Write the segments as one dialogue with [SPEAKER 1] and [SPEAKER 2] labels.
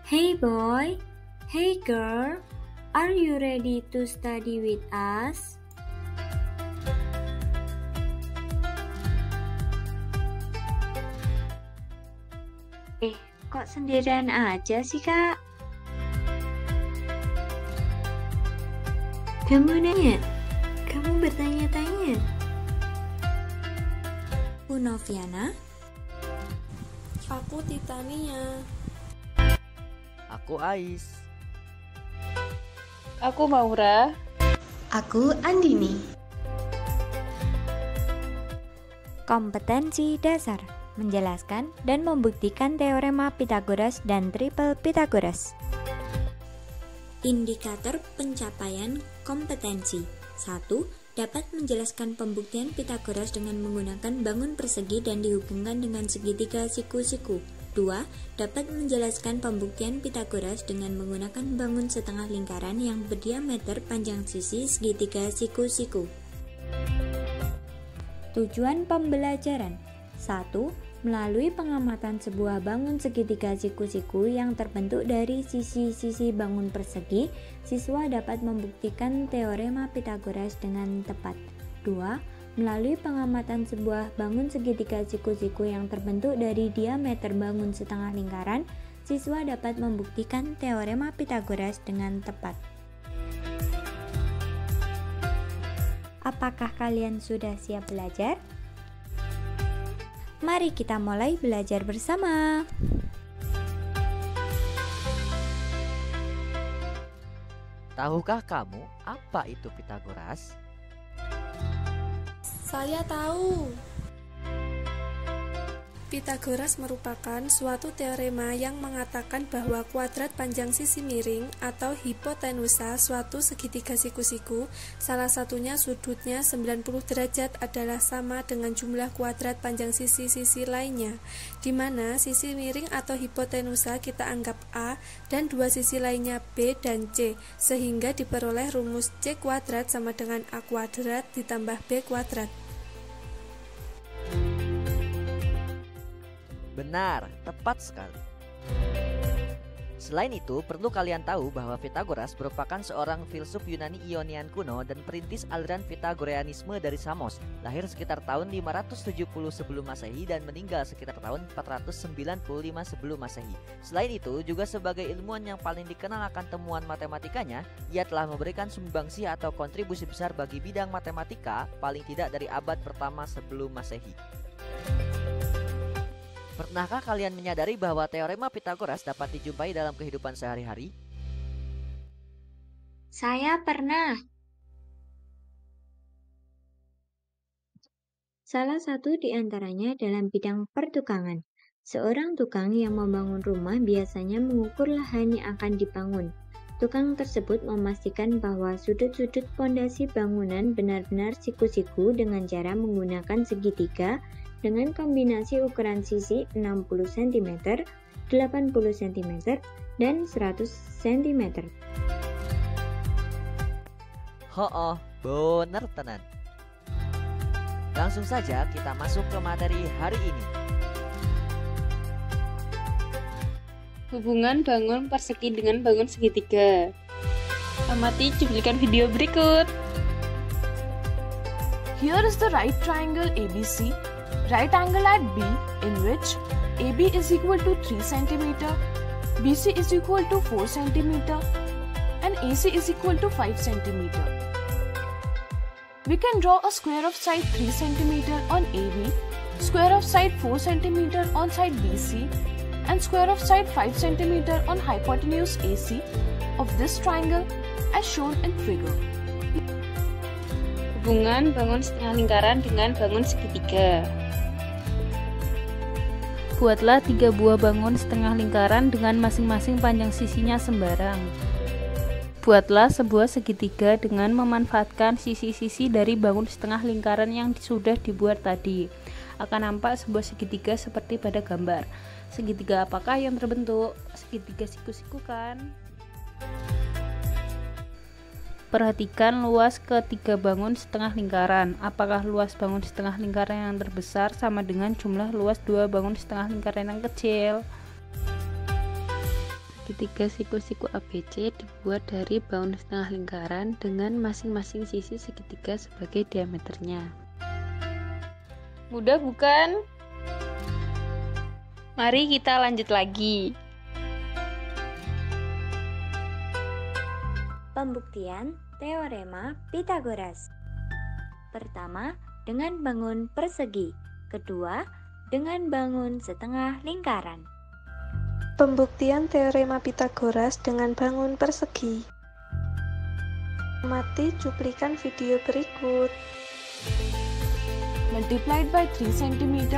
[SPEAKER 1] Hey boy, hey girl, are you ready to study with us? Kok sendirian aja sih, Kak? Kamu nanya? Kamu bertanya-tanya? Aku Noviana.
[SPEAKER 2] Aku Titania.
[SPEAKER 3] Aku Ais.
[SPEAKER 4] Aku Maura.
[SPEAKER 5] Aku Andini.
[SPEAKER 1] Kompetensi dasar menjelaskan dan membuktikan teorema Pythagoras dan triple Pythagoras. Indikator pencapaian kompetensi. 1. Dapat menjelaskan pembuktian Pythagoras dengan menggunakan bangun persegi dan dihubungkan dengan segitiga siku-siku. 2. Dapat menjelaskan pembuktian Pythagoras dengan menggunakan bangun setengah lingkaran yang berdiameter panjang sisi segitiga siku-siku. Tujuan pembelajaran. 1. Melalui pengamatan sebuah bangun segitiga siku-siku yang terbentuk dari sisi-sisi bangun persegi, siswa dapat membuktikan teorema Pythagoras dengan tepat. 2. Melalui pengamatan sebuah bangun segitiga siku-siku yang terbentuk dari diameter bangun setengah lingkaran, siswa dapat membuktikan teorema Pythagoras dengan tepat. Apakah kalian sudah siap belajar? Mari kita mulai belajar bersama.
[SPEAKER 3] Tahukah kamu apa itu Pythagoras?
[SPEAKER 2] Saya tahu. Pythagoras merupakan suatu teorema yang mengatakan bahwa kuadrat panjang sisi miring atau hipotenusa suatu segitiga siku-siku, salah satunya sudutnya 90 derajat adalah sama dengan jumlah kuadrat panjang sisi-sisi lainnya, di mana sisi miring atau hipotenusa kita anggap A dan dua sisi lainnya B dan C, sehingga diperoleh rumus C kuadrat sama dengan A kuadrat ditambah B kuadrat.
[SPEAKER 3] Benar, tepat sekali. Selain itu, perlu kalian tahu bahwa Pythagoras merupakan seorang filsuf Yunani Ionian kuno dan perintis aliran Pythagoreanisme dari Samos, lahir sekitar tahun 570 sebelum Masehi dan meninggal sekitar tahun 495 sebelum Masehi. Selain itu, juga sebagai ilmuwan yang paling dikenal akan temuan matematikanya, ia telah memberikan sumbangsi atau kontribusi besar bagi bidang matematika paling tidak dari abad pertama sebelum Masehi. Pernahkah kalian menyadari bahwa teorema Pythagoras dapat dijumpai dalam kehidupan sehari-hari?
[SPEAKER 1] Saya pernah. Salah satu di antaranya dalam bidang pertukangan. Seorang tukang yang membangun rumah biasanya mengukur lahan yang akan dibangun. Tukang tersebut memastikan bahwa sudut-sudut pondasi bangunan benar-benar siku-siku dengan cara menggunakan segitiga dengan kombinasi ukuran sisi 60 cm, 80 cm, dan 100 cm.
[SPEAKER 3] Ho'oh, bener tenan. Langsung saja kita masuk ke materi hari ini.
[SPEAKER 4] Hubungan bangun persegi dengan bangun segitiga. Amati cuplikan video berikut.
[SPEAKER 6] Here is the right triangle ABC, right angle at B, in which AB is equal to 3 cm, BC is equal to 4 cm, and AC is equal to 5 cm. We can draw a square of side 3 cm on AB, square of side 4 cm on side BC, and square of side 5 cm on hypotenuse AC of this triangle as shown in figure.
[SPEAKER 4] Hubungan bangun setengah lingkaran dengan bangun segitiga. Buatlah 3 buah bangun setengah lingkaran dengan masing-masing panjang sisinya sembarang. Buatlah sebuah segitiga dengan memanfaatkan sisi-sisi dari bangun setengah lingkaran yang sudah dibuat tadi. Akan nampak sebuah segitiga seperti pada gambar. Segitiga apakah yang terbentuk? Segitiga siku-siku kan? Perhatikan luas ketiga bangun setengah lingkaran. Apakah luas bangun setengah lingkaran yang terbesar sama dengan jumlah luas dua bangun setengah lingkaran yang kecil? segitiga siku-siku ABC dibuat dari bangun setengah lingkaran dengan masing-masing sisi segitiga sebagai diameternya. Mudah bukan? Mari kita lanjut lagi.
[SPEAKER 1] Pembuktian teorema Pythagoras. Pertama, dengan bangun persegi. Kedua, dengan bangun setengah lingkaran.
[SPEAKER 2] Pembuktian teorema Pythagoras dengan bangun persegi. Amati cuplikan video berikut.
[SPEAKER 6] Multiplied by 3 cm,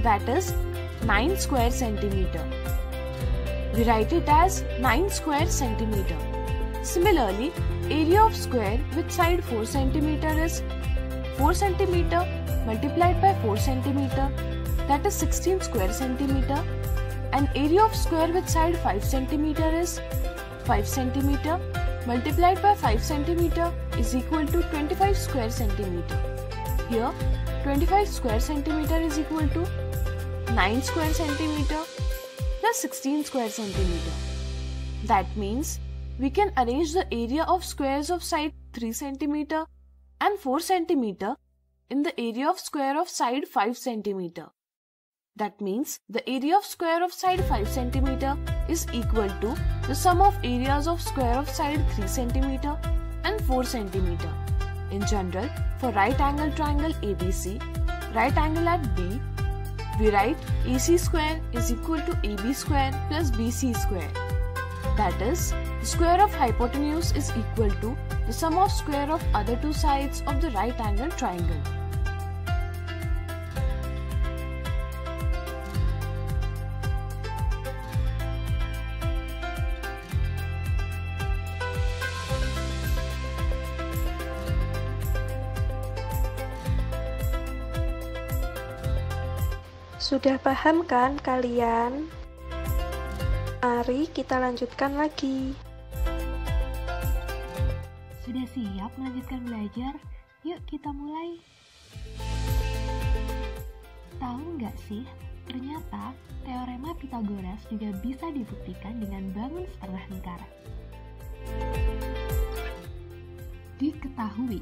[SPEAKER 6] that is 9 square centimeter. We write it as 9 square centimeter. Similarly, area of square with side 4 cm is 4 cm multiplied by 4 cm, that is 16 square centimeter. And area of square with side 5 cm is 5 cm multiplied by 5 cm is equal to 25 square centimeter. Here 25 square centimeter is equal to 9 square centimeter plus 16 square centimeter. That means we can arrange the area of squares of side 3 cm and 4 cm in the area of square of side 5 cm. That means the area of square of side 5 cm is equal to the sum of areas of square of side 3 cm and 4 cm. In general, for right angle triangle ABC, right angle at B, we write AC square is equal to AB square plus BC square. That is, the square of hypotenuse is equal to the sum of square of other two sides of the right angle triangle.
[SPEAKER 2] Sudah paham kan kalian? Mari kita lanjutkan lagi.
[SPEAKER 7] Sudah siap melanjutkan belajar? Yuk kita mulai. Tahu nggak sih, ternyata teorema Pythagoras juga bisa dibuktikan dengan bangun setengah lingkaran. Diketahui,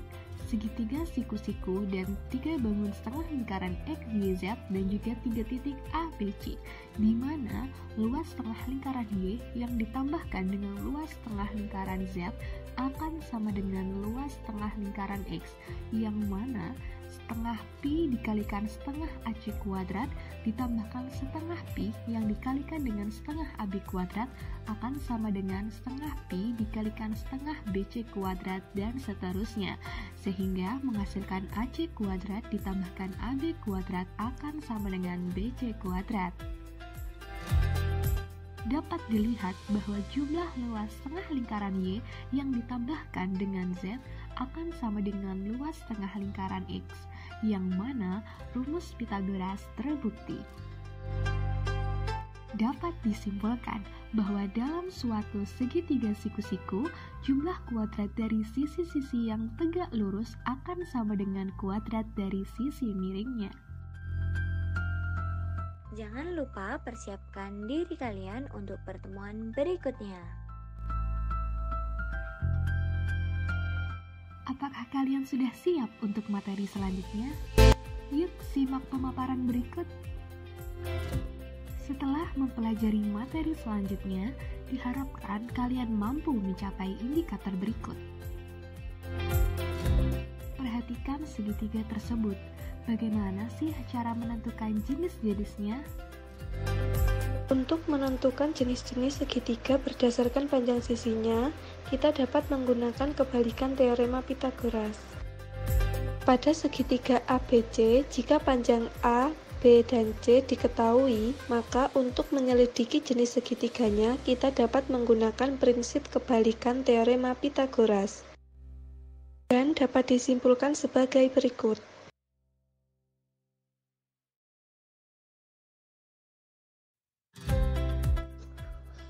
[SPEAKER 7] segitiga siku-siku dan 3 bangun setengah lingkaran XYZ dan juga 3 titik ABC, di mana luas setengah lingkaran Y yang ditambahkan dengan luas setengah lingkaran Z akan sama dengan luas setengah lingkaran X, yang mana setengah pi dikalikan setengah AC kuadrat ditambahkan setengah pi yang dikalikan dengan setengah AB kuadrat akan sama dengan setengah pi dikalikan setengah BC kuadrat dan seterusnya, sehingga menghasilkan AC kuadrat ditambahkan AB kuadrat akan sama dengan BC kuadrat. Dapat dilihat bahwa jumlah luas setengah lingkaran Y yang ditambahkan dengan Z akan sama dengan luas setengah lingkaran X, yang mana rumus Pythagoras terbukti. Dapat disimpulkan bahwa dalam suatu segitiga siku-siku, jumlah kuadrat dari sisi-sisi yang tegak lurus akan sama dengan kuadrat dari sisi miringnya.
[SPEAKER 1] Jangan lupa persiapkan diri kalian untuk pertemuan berikutnya.
[SPEAKER 7] Apakah kalian sudah siap untuk materi selanjutnya? Yuk simak pemaparan berikut. Setelah mempelajari materi selanjutnya, diharapkan kalian mampu mencapai indikator berikut. Perhatikan segitiga tersebut. Bagaimana sih cara menentukan jenis-jenisnya?
[SPEAKER 2] Untuk menentukan jenis-jenis segitiga berdasarkan panjang sisinya, kita dapat menggunakan kebalikan teorema Pythagoras. Pada segitiga ABC, jika panjang A, B, dan C diketahui, maka untuk menyelidiki jenis segitiganya, kita dapat menggunakan prinsip kebalikan teorema Pythagoras. Dan dapat disimpulkan sebagai berikut.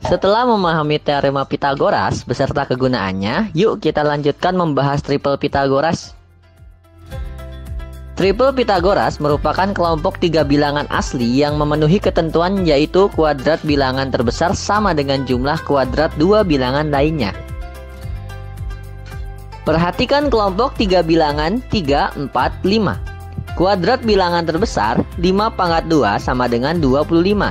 [SPEAKER 3] Setelah memahami teorema Pythagoras beserta kegunaannya, yuk kita lanjutkan membahas triple Pythagoras. Triple Pitagoras merupakan kelompok tiga bilangan asli yang memenuhi ketentuan, yaitu kuadrat bilangan terbesar sama dengan jumlah kuadrat dua bilangan lainnya. Perhatikan kelompok tiga bilangan 3, 4, 5. Kuadrat bilangan terbesar 5 pangkat 2 sama dengan 25.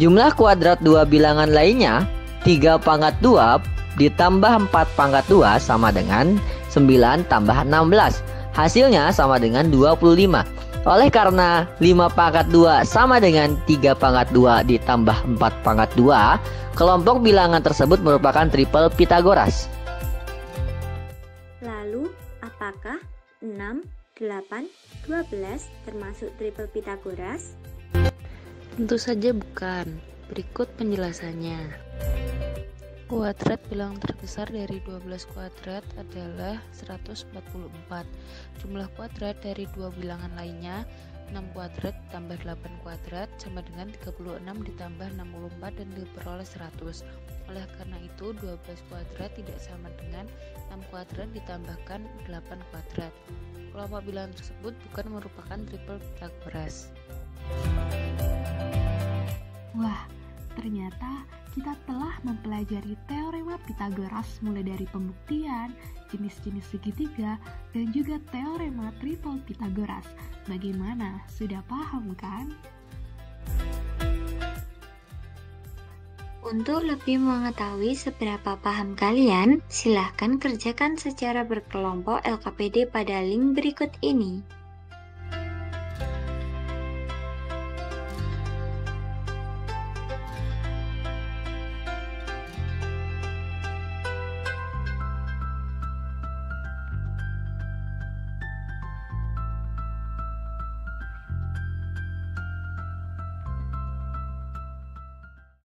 [SPEAKER 3] Jumlah kuadrat dua bilangan lainnya 3 pangkat 2 ditambah 4 pangkat 2 sama dengan 9 tambah 16. Hasilnya sama dengan 25. Oleh karena 5 pangkat 2 sama dengan 3 pangkat 2 ditambah 4 pangkat 2, kelompok bilangan tersebut merupakan triple Pitagoras.
[SPEAKER 1] Lalu, apakah 6, 8, 12 termasuk triple Pitagoras?
[SPEAKER 4] Tentu saja bukan. Berikut penjelasannya. Kuadrat bilangan terbesar dari 12 kuadrat adalah 144. Jumlah kuadrat dari dua bilangan lainnya 6 kuadrat ditambah 8 kuadrat sama dengan 36 ditambah 64 dan diperoleh 100. Oleh karena itu 12 kuadrat tidak sama dengan 6 kuadrat ditambahkan 8 kuadrat. Kelompok bilangan tersebut bukan merupakan triple Pitagoras.
[SPEAKER 7] Wah, ternyata kita telah mempelajari teorema Pitagoras mulai dari pembuktian, jenis-jenis segitiga, dan juga teorema triple Pitagoras. Bagaimana? Sudah paham kan?
[SPEAKER 1] Untuk lebih mengetahui seberapa paham kalian, silahkan kerjakan secara berkelompok LKPD pada link berikut ini.